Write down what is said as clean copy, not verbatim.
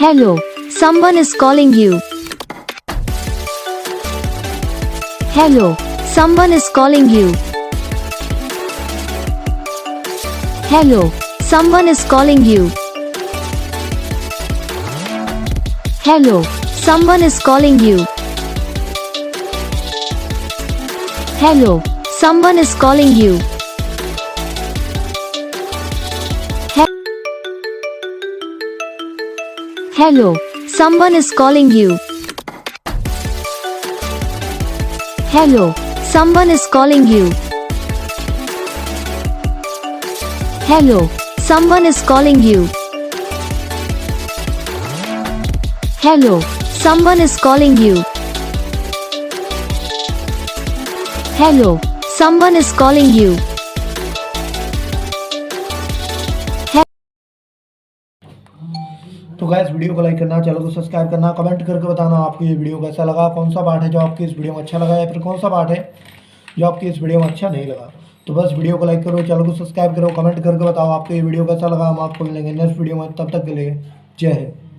Hello, someone is calling you. Hello, someone is calling you. Hello, someone is calling you. Hello, someone is calling you. Hello, someone is calling you. Hello, someone is calling you. Hello, someone is calling you. Hello, someone is calling you. Hello, someone is calling you. Hello, someone is calling you. तो guys video को like करना, channel को subscribe करना, comment करके बताना आपको ये video कैसा लगा, कौन सा पार्ट है जो आपकी इस वीडियो में अच्छा लगा या फिर कौन सा पार्ट है जो आपकी इस वीडियो में अच्छा नहीं लगा। तो बस वीडियो को लाइक करो, चैनल को सब्सक्राइब करो, कमेंट करके बताओ आपको ये वीडियो कैसा लगा। हम आपको मिलेंगे नेक्स्ट वीडियो में, तब तक के लिए जय हिंद।